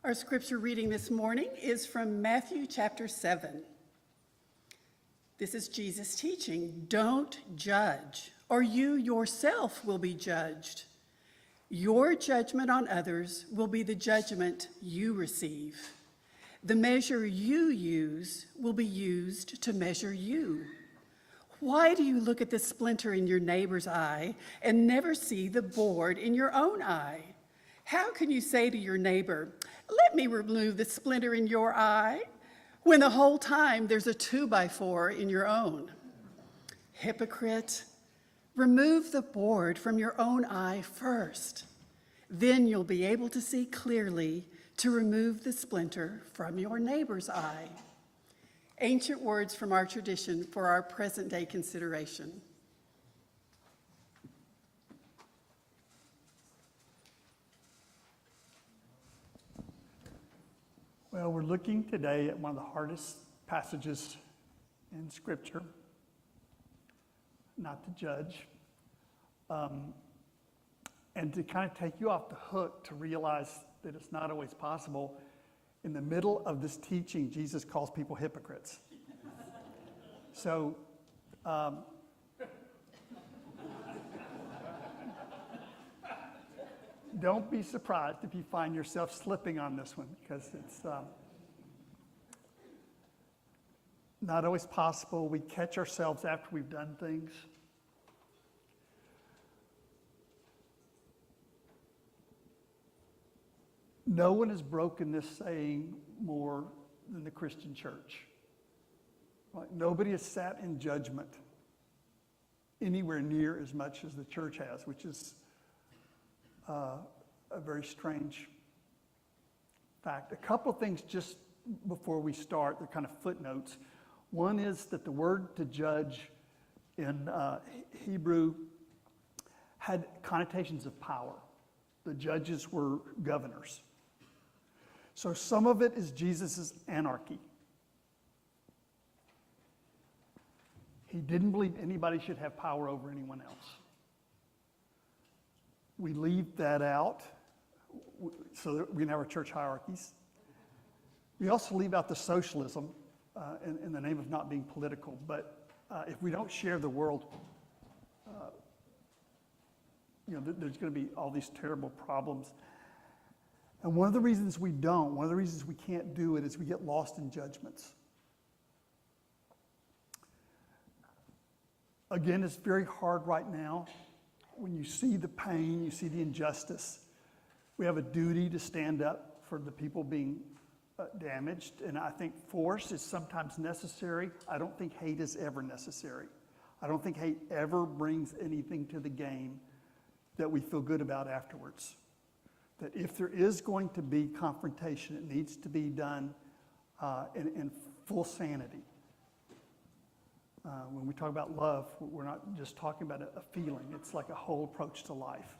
Our scripture reading this morning is from Matthew chapter 7. This is Jesus teaching, "Don't judge, or you yourself will be judged. Your judgment on others will be the judgment you receive. The measure you use will be used to measure you. Why do you look at the splinter in your neighbor's eye and never see the board in your own eye? How can you say to your neighbor, 'Let me remove the splinter in your eye,' when the whole time there's a 2x4 in your own? Hypocrite, remove the board from your own eye first. Then you'll be able to see clearly to remove the splinter from your neighbor's eye." Ancient words from our tradition for our present day consideration. Well, we're looking today at one of the hardest passages in Scripture, not to judge, and to kind of take you off the hook to realize that it's not always possible. In the middle of this teaching, Jesus calls people hypocrites. So, don't be surprised if you find yourself slipping on this one, because it's not always possible. We catch ourselves after we've done things. No one has broken this saying more than the Christian church. Right? Nobody has sat in judgment anywhere near as much as the church has, which is a very strange fact. A couple of things just before we start, they're kind of footnotes. One is that the word to judge in Hebrew had connotations of power. The judges were governors. So some of it is Jesus' anarchy. He didn't believe anybody should have power over anyone else. We leave that out so that we can have our church hierarchies. We also leave out the socialism in the name of not being political. But if we don't share the world, there's going to be all these terrible problems. And one of the reasons we don't, one of the reasons we can't do it is we get lost in judgments. Again, it's very hard right now. When you see the pain, you see the injustice, we have a duty to stand up for the people being damaged. And I think force is sometimes necessary. I don't think hate is ever necessary. I don't think hate ever brings anything to the game that we feel good about afterwards. That if there is going to be confrontation, it needs to be done in full sanity. When we talk about love, we're not just talking about a feeling. It's like a whole approach to life.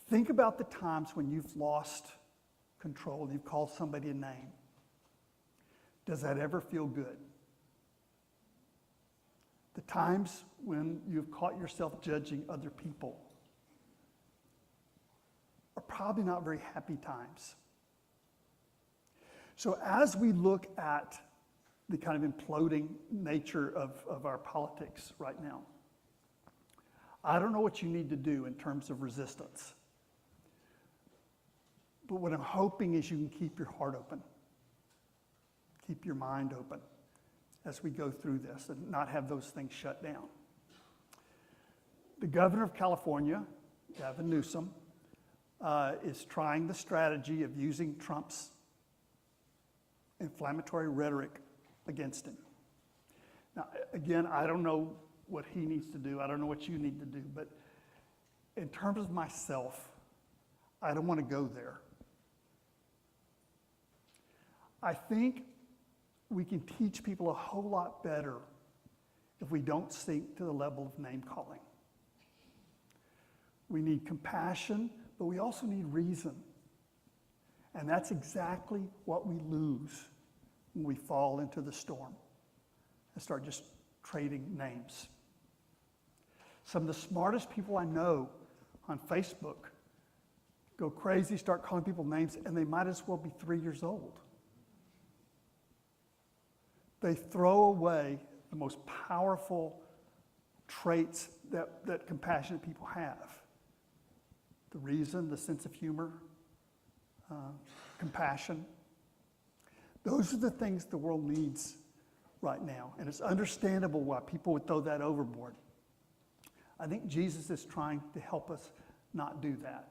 Think about the times when you've lost control, you've called somebody a name. Does that ever feel good? The times when you've caught yourself judging other people are probably not very happy times. So as we look at the kind of imploding nature of our politics right now, I don't know what you need to do in terms of resistance. But what I'm hoping is you can keep your heart open, keep your mind open as we go through this and not have those things shut down. The governor of California, Gavin Newsom, is trying the strategy of using Trump's inflammatory rhetoric against him. Now, again, I don't know what he needs to do. I don't know what you need to do. But in terms of myself, I don't want to go there. I think we can teach people a whole lot better if we don't sink to the level of name calling. We need compassion, but we also need reason. And that's exactly what we lose when we fall into the storm and start just trading names. Some of the smartest people I know on Facebook go crazy, start calling people names, and they might as well be 3 years old. They throw away the most powerful traits that compassionate people have. The reason, the sense of humor, compassion. Those are the things the world needs right now. And it's understandable why people would throw that overboard. I think Jesus is trying to help us not do that.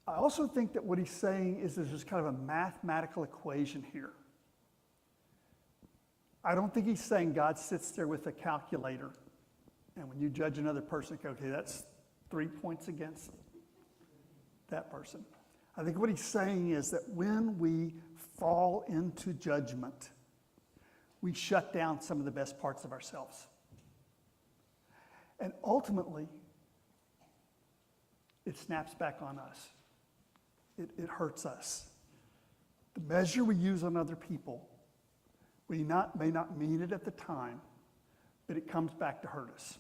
I also think that what he's saying is there's just kind of a mathematical equation here. I don't think he's saying God sits there with a calculator, and when you judge another person, okay, that's 3 points against that person. I think what he's saying is that when we fall into judgment, we shut down some of the best parts of ourselves. And ultimately, it snaps back on us. It hurts us. The measure we use on other people, we may not mean it at the time, but it comes back to hurt us.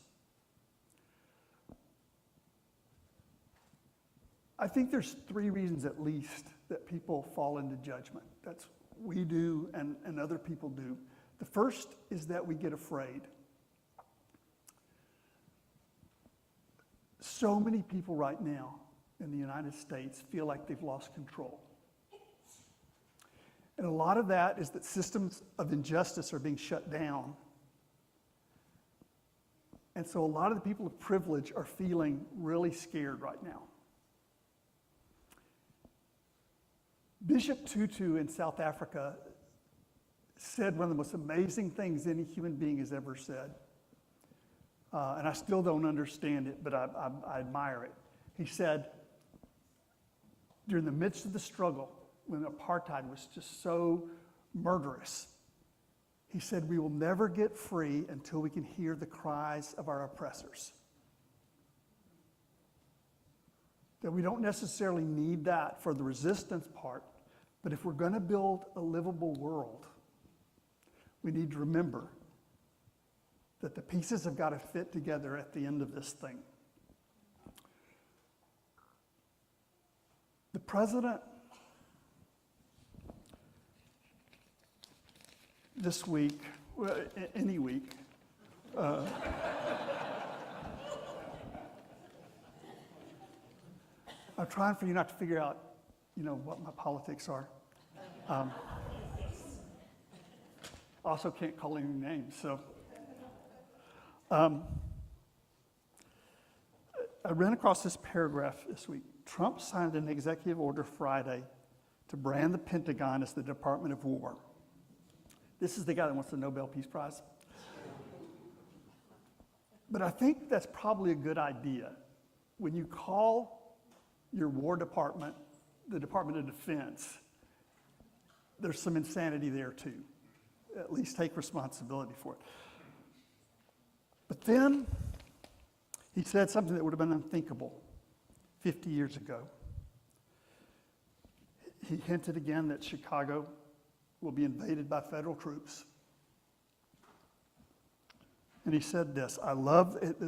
I think there's 3 reasons at least that people fall into judgment. That's we do and other people do. The first is that we get afraid. So many people right now in the United States feel like they've lost control. And a lot of that is that systems of injustice are being shut down. And so a lot of the people of privilege are feeling really scared right now. Bishop Tutu in South Africa said one of the most amazing things any human being has ever said. And I still don't understand it, but I admire it. He said, during the midst of the struggle, when apartheid was just so murderous, he said, we will never get free until we can hear the cries of our oppressors. That we don't necessarily need that for the resistance part, but if we're going to build a livable world, we need to remember that the pieces have got to fit together at the end of this thing. The president this week, well, any week, I'm trying for you not to figure out, what my politics are. Also can't call any names, so. I ran across this paragraph this week. Trump signed an executive order Friday to brand the Pentagon as the Department of War. This is the guy that wants the Nobel Peace Prize. But I think that's probably a good idea. When you call your War Department the Department of Defense, there's some insanity there too. At least take responsibility for it. But then he said something that would have been unthinkable 50 years ago. He hinted again that Chicago will be invaded by federal troops. And he said this, there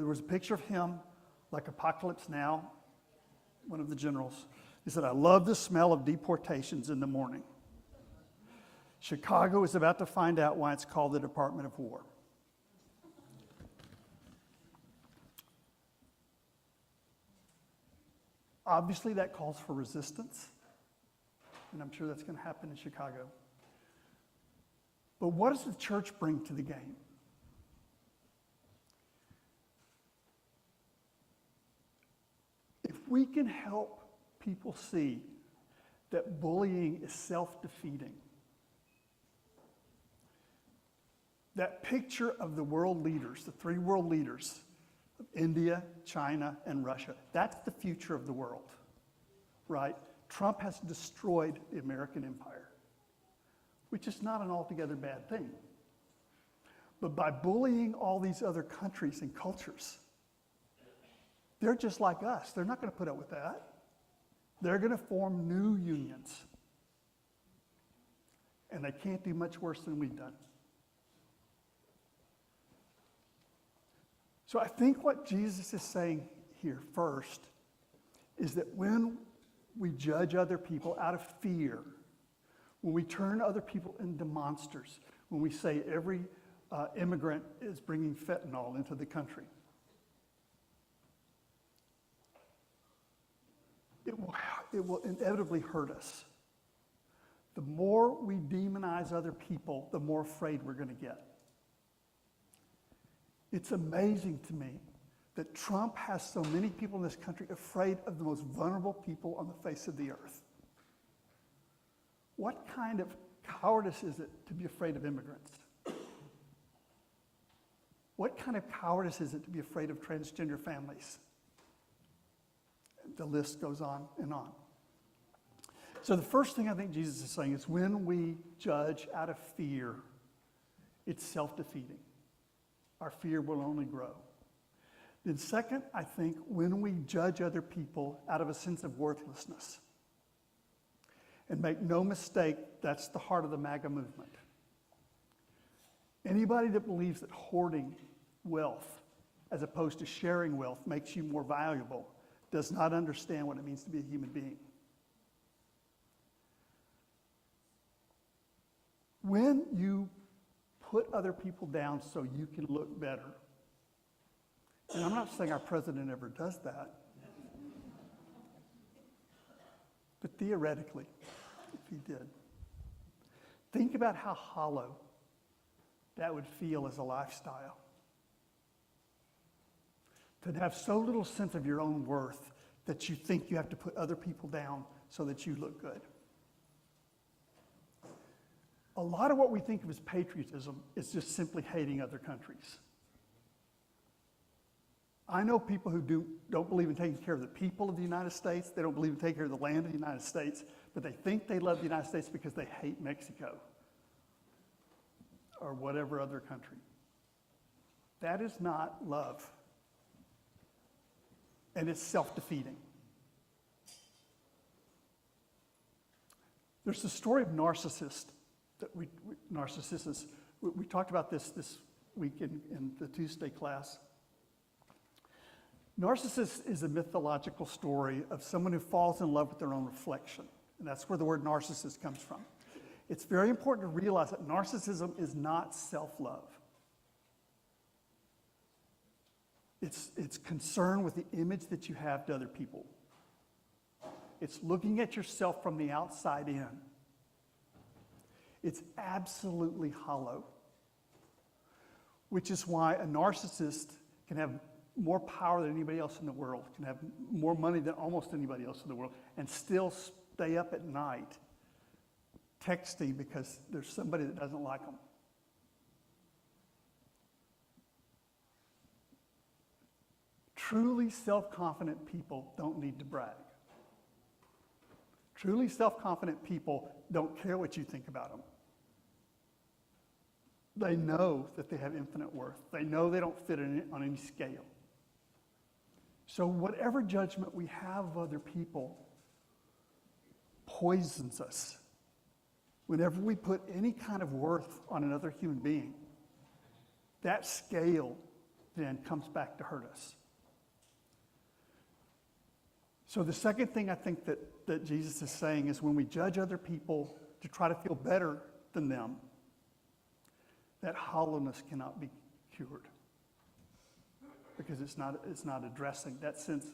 was a picture of him like Apocalypse Now, one of the generals. He said, I love the smell of deportations in the morning. Chicago is about to find out why it's called the Department of War. Obviously, that calls for resistance, and I'm sure that's going to happen in Chicago. But what does the church bring to the game? If we can help people see that bullying is self-defeating, that picture of the world leaders, the 3 world leaders, of India, China, and Russia, that's the future of the world, right? Trump has destroyed the American empire, which is not an altogether bad thing. But by bullying all these other countries and cultures, they're just like us. They're not going to put up with that. They're going to form new unions. And they can't do much worse than we've done. So I think what Jesus is saying here first is that when we judge other people out of fear, when we turn other people into monsters, when we say every immigrant is bringing fentanyl into the country, it will inevitably hurt us. The more we demonize other people, the more afraid we're going to get. It's amazing to me that Trump has so many people in this country afraid of the most vulnerable people on the face of the earth. What kind of cowardice is it to be afraid of immigrants? What kind of cowardice is it to be afraid of transgender families? The list goes on and on. So the first thing I think Jesus is saying is when we judge out of fear, it's self-defeating. Our fear will only grow. Then second, I think when we judge other people out of a sense of worthlessness, and make no mistake, that's the heart of the MAGA movement. Anybody that believes that hoarding wealth as opposed to sharing wealth makes you more valuable does not understand what it means to be a human being. When you put other people down so you can look better, and I'm not saying our president ever does that, but theoretically, if he did, think about how hollow that would feel as a lifestyle. To have so little sense of your own worth that you think you have to put other people down so that you look good. A lot of what we think of as patriotism is just simply hating other countries. I know people who don't believe in taking care of the people of the United States. They don't believe in taking care of the land of the United States, but they think they love the United States because they hate Mexico or whatever other country. That is not love. And it's self-defeating. There's the story of Narcissus that we talked about this week in the Tuesday class. Narcissus is a mythological story of someone who falls in love with their own reflection. And that's where the word narcissist comes from. It's very important to realize that narcissism is not self-love. It's concern with the image that you have to other people. It's looking at yourself from the outside in. It's absolutely hollow, which is why a narcissist can have more power than anybody else in the world, can have more money than almost anybody else in the world, and still stay up at night texting because there's somebody that doesn't like them. Truly self-confident people don't need to brag. Truly self-confident people don't care what you think about them. They know that they have infinite worth. They know they don't fit on any scale. So whatever judgment we have of other people poisons us. Whenever we put any kind of worth on another human being, that scale then comes back to hurt us. So the second thing I think that Jesus is saying is when we judge other people to try to feel better than them, that hollowness cannot be cured. Because it's not addressing that sense.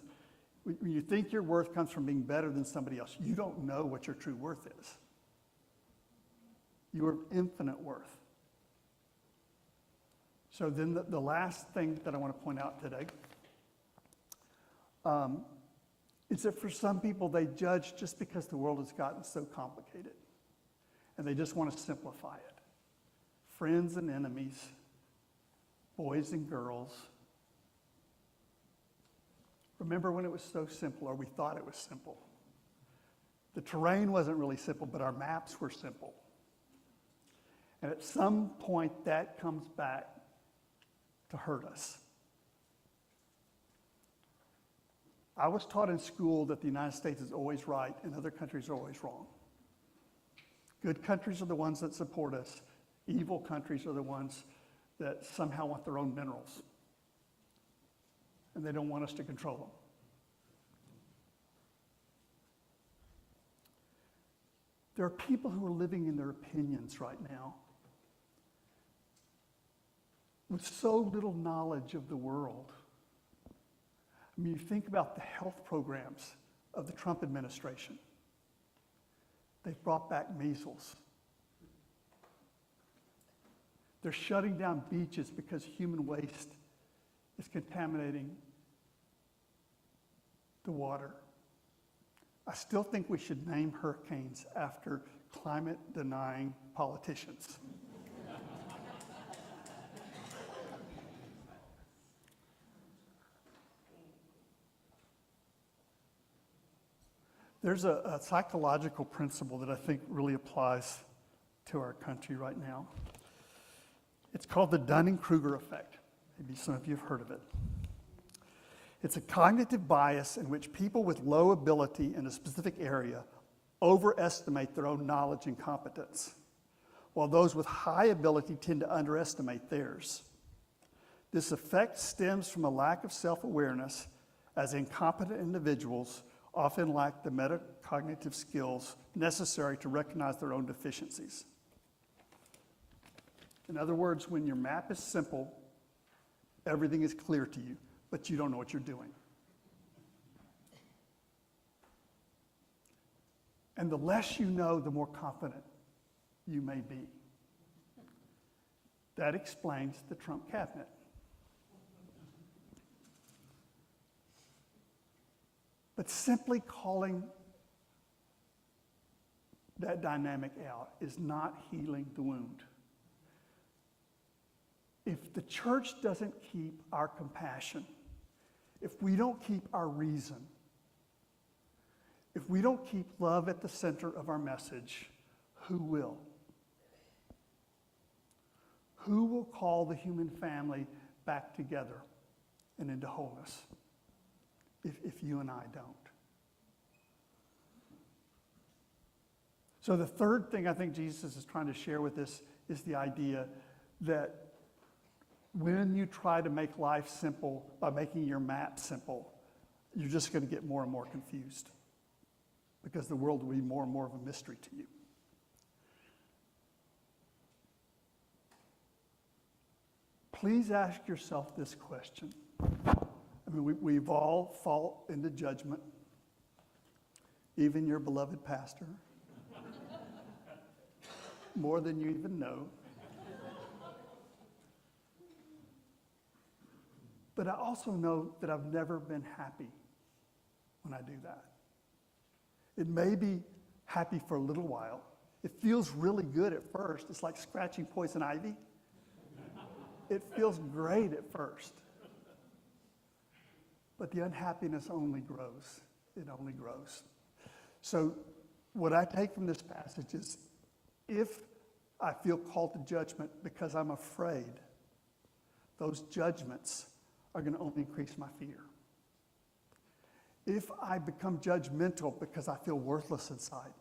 When you think your worth comes from being better than somebody else, you don't know what your true worth is. Your infinite worth. So then the last thing that I want to point out today is that for some people, they judge just because the world has gotten so complicated. And they just want to simplify it. Friends and enemies, boys and girls. Remember when it was so simple, or we thought it was simple? The terrain wasn't really simple, but our maps were simple. And at some point, that comes back to hurt us. I was taught in school that the United States is always right and other countries are always wrong. Good countries are the ones that support us. Evil countries are the ones that somehow want their own minerals. And they don't want us to control them. There are people who are living in their opinions right now with so little knowledge of the world. I mean, you think about the health programs of the Trump administration. They've brought back measles. They're shutting down beaches because human waste is contaminating the water. I still think we should name hurricanes after climate-denying politicians. There's a psychological principle that I think really applies to our country right now. It's called the Dunning-Kruger effect. Maybe some of you have heard of it. It's a cognitive bias in which people with low ability in a specific area overestimate their own knowledge and competence, while those with high ability tend to underestimate theirs. This effect stems from a lack of self-awareness, as incompetent individuals often lack the metacognitive skills necessary to recognize their own deficiencies. In other words, when your map is simple, everything is clear to you, but you don't know what you're doing. And the less you know, the more confident you may be. That explains the Trump cabinet. But simply calling that dynamic out is not healing the wound. If the church doesn't keep our compassion, if we don't keep our reason, if we don't keep love at the center of our message, who will? Who will call the human family back together and into wholeness if you and I don't? So the third thing I think Jesus is trying to share with us is the idea that when you try to make life simple by making your map simple, you're just going to get more and more confused because the world will be more and more of a mystery to you. Please ask yourself this question. I mean, we've all fallen into judgment, even your beloved pastor, more than you even know. But I also know that I've never been happy when I do that. It may be happy for a little while. It feels really good at first. It's like scratching poison ivy. It feels great at first. But the unhappiness only grows. It only grows. So what I take from this passage is, if I feel called to judgment because I'm afraid, those judgments are going to only increase my fear. If I become judgmental because I feel worthless inside,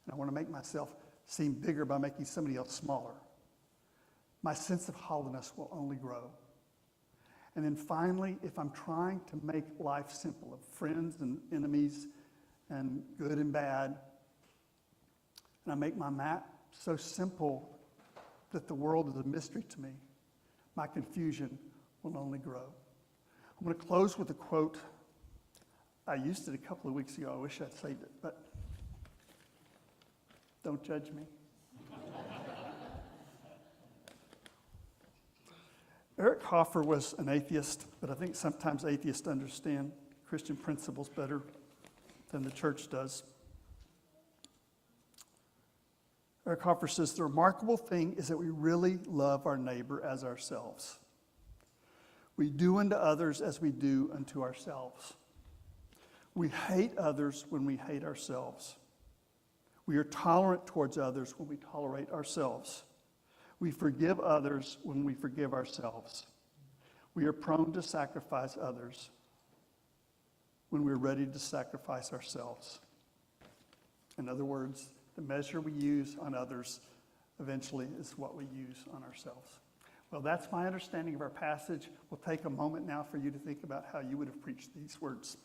and I want to make myself seem bigger by making somebody else smaller, my sense of hollowness will only grow. And then finally, if I'm trying to make life simple, of friends and enemies and good and bad, and I make my map so simple that the world is a mystery to me, my confusion will only grow. I'm going to close with a quote. I used it a couple of weeks ago. I wish I'd saved it, but don't judge me. Eric Hoffer was an atheist, but I think sometimes atheists understand Christian principles better than the church does. Eric Hoffer says, the remarkable thing is that we really love our neighbor as ourselves. We do unto others as we do unto ourselves. We hate others when we hate ourselves. We are tolerant towards others when we tolerate ourselves. We forgive others when we forgive ourselves. We are prone to sacrifice others when we're ready to sacrifice ourselves. In other words, the measure we use on others eventually is what we use on ourselves. Well, that's my understanding of our passage. We'll take a moment now for you to think about how you would have preached these words.